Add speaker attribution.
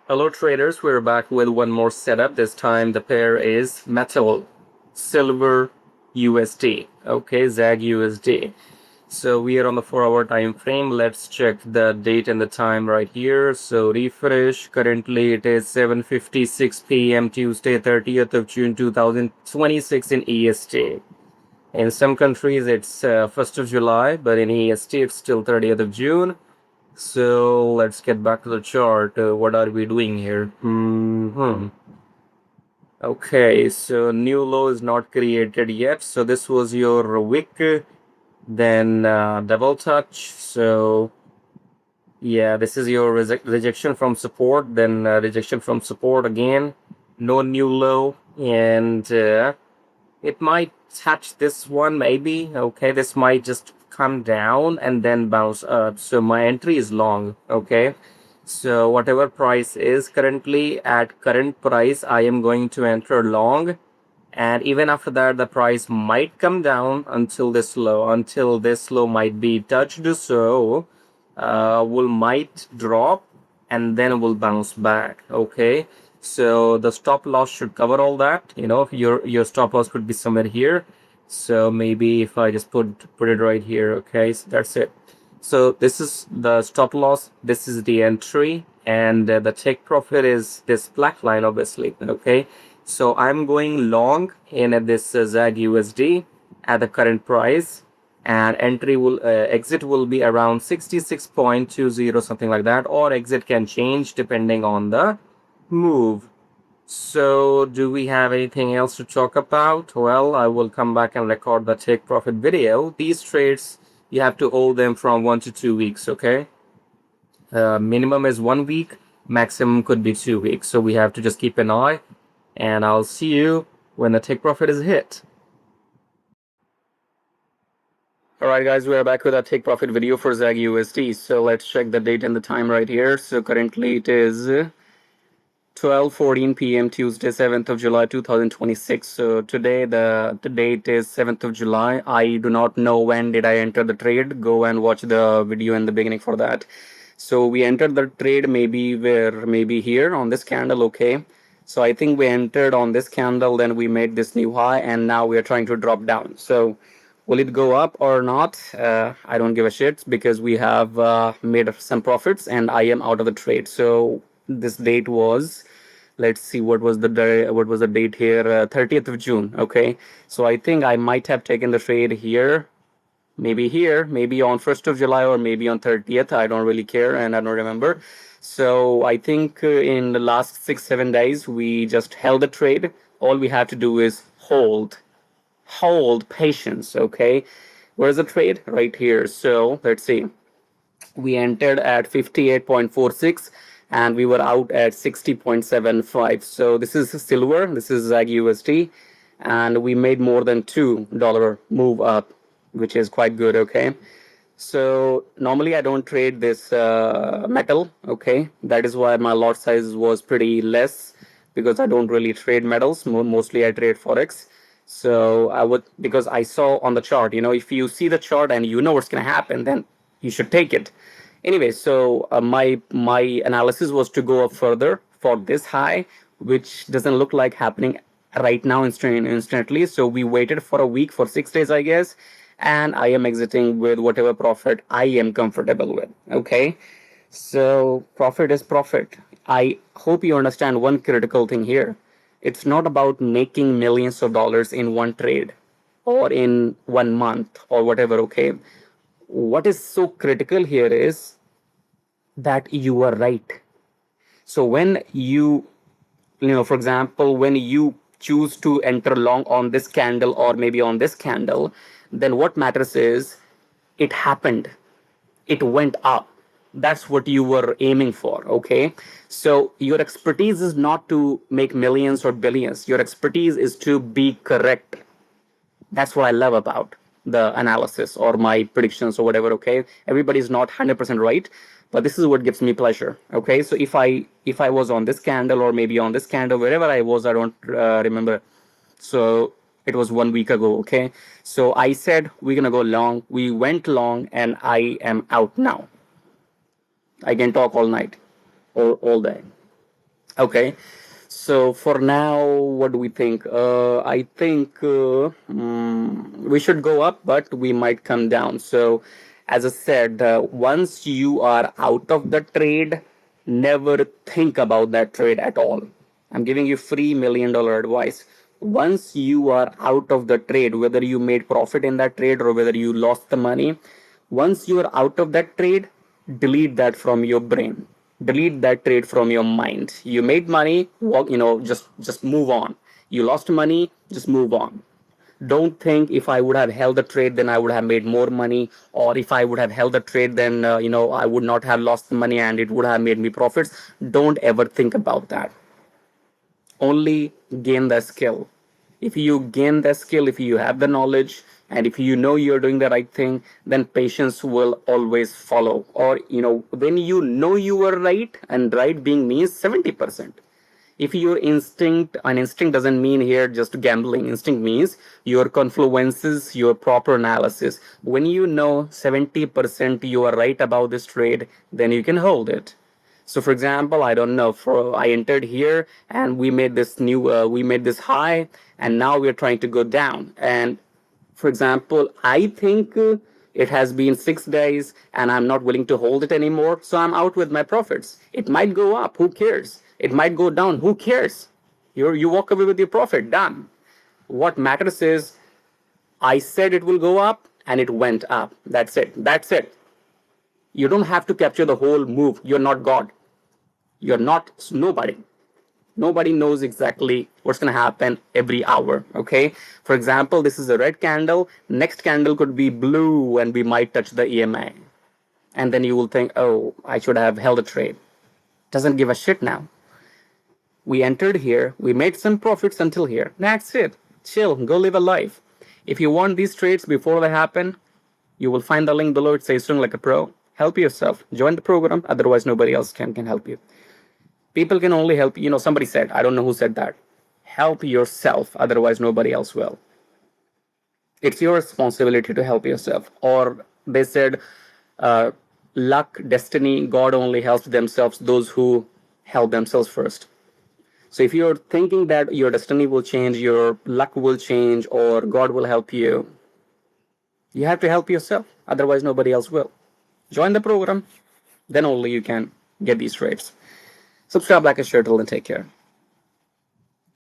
Speaker 1: Hello traders, we're back with one more setup. This time the pair is metal, silver, USD. Okay, XAGUSD. So we are on the 4-hour time frame. Let's check the date and the time right here. So refresh. Currently it is 7:56 p.m. Tuesday, 30th of June 2026 in EST. In some countries it's 1st of July, but in EST it's still 30th of June. So let's get back to the chart. What are we doing here? Okay, so new low is not created yet. So this was your wick, then double touch. So yeah, this is your rejection from support, then rejection from support again. No new low, and it might touch this one maybe. Okay, this might just come down and then bounce up. So my entry is long. Okay, so whatever price is currently at current price, I am going to enter long, and even after that the price might come down until this low might be touched. So will might drop and then will bounce back. Okay, so the stop loss should cover all that. Your stop loss could be somewhere here. So maybe if I just put it right here. Okay, so that's it. So this is the stop loss, this is the entry, and the take profit is this black line, obviously. Okay, so I'm going long in this XAGUSD at the current price, and exit will be around 66.20, something like that, or exit can change depending on the move. So do we have anything else to talk about? Well, I will come back and record the take profit video. These trades, you have to hold them from 1 to 2 weeks. Okay, minimum is 1 week, maximum could be 2 weeks. So we have to just keep an eye, and I'll see you when the take profit is hit. Alright guys, we are back with our take profit video for XAGUSD. So let's check the date and the time right here. So currently it is 12:14 p.m. Tuesday, 7th of July 2026. So today the date is 7th of July. I do not know when did I enter the trade. Go and watch the video in the beginning for that. So we entered the trade maybe here on this candle. Okay, so I think we entered on this candle, then we made this new high, and now we are trying to drop down. So will it go up or not? I don't give a shit, because we have made some profits and I am out of the trade. So this date was, let's see, what was the date here? 30th of June. Okay, so I think I might have taken the trade here, maybe on 1st of July, or maybe on 30th. I don't really care, and I don't remember. So I think in the last 6-7 days we just held the trade. All we have to do is hold patience. Okay, where's the trade? Right here. So let's see, we entered at 58.46 and we were out at 60.75. So this is silver, this is XAGUSD, and we made more than $2 move up, which is quite good. Okay, so normally I don't trade this metal. Okay, that is why my lot size was pretty less, because I don't really trade metals. Mostly I trade Forex. So I would, because I saw on the chart, if you see the chart and you know what's going to happen, then you should take it. Anyway, so my analysis was to go up further for this high, which doesn't look like happening right now instantly. So we waited for a week, for 6 days, I guess, and I am exiting with whatever profit I am comfortable with. Okay, so profit is profit. I hope you understand one critical thing here. It's not about making millions of dollars in one trade or in 1 month or whatever. Okay, what is so critical here is that you are right. So when for example, when you choose to enter long on this candle or maybe on this candle, then what matters is it happened, it went up. That's what you were aiming for. Okay, so your expertise is not to make millions or billions. Your expertise is to be correct. That's what I love about the analysis or my predictions or whatever. Okay, everybody's not 100% right, but this is what gives me pleasure. Okay, so if I was on this candle or maybe on this candle, wherever I was, I don't remember. So it was 1 week ago. Okay, so I said we're gonna go long, we went long, and I am out now. I can talk all night or all day. Okay. So for now, what do we think? I think we should go up, but we might come down. So, as I said, once you are out of the trade, never think about that trade at all. I'm giving you free $1 million advice. Once you are out of the trade, whether you made profit in that trade or whether you lost the money, once you are out of that trade, delete that from your brain, delete that trade from your mind. You made money, walk, just move on. You lost money, just move on. Don't think if I would have held the trade, then I would have made more money, or if I would have held the trade, then I would not have lost the money and it would have made me profits. Don't ever think about that. Only gain the skill. If you gain the skill, if you have the knowledge, and if you know you're doing the right thing, then patience will always follow. Or, when you know you were right, and right being means 70%. If your instinct, and instinct doesn't mean here just gambling, instinct means your confluences, your proper analysis. When you know 70% you are right about this trade, then you can hold it. So for example, I don't know, for I entered here and we made this high, and now we're trying to go down. And for example, I think it has been 6 days and I'm not willing to hold it anymore, so I'm out with my profits. It might go up, who cares? It might go down, who cares? You walk away with your profit, done. What matters is I said it will go up and it went up. That's it. That's it. You don't have to capture the whole move. You're not God. You're not nobody. Nobody knows exactly what's going to happen every hour. Okay. For example, this is a red candle. Next candle could be blue and we might touch the EMA. And then you will think, oh, I should have held a trade. Doesn't give a shit now. We entered here. We made some profits until here. That's it. Chill. Go live a life. If you want these trades before they happen, you will find the link below. It says swing like a pro. Help yourself. Join the program. Otherwise, nobody else can help you. People can only help, somebody said, I don't know who said that. Help yourself, otherwise nobody else will. It's your responsibility to help yourself. Or they said, luck, destiny, God only helps themselves, those who help themselves first. So if you're thinking that your destiny will change, your luck will change, or God will help you, you have to help yourself, otherwise nobody else will. Join the program, then only you can get these trades. Subscribe, like, and share till then. Take care.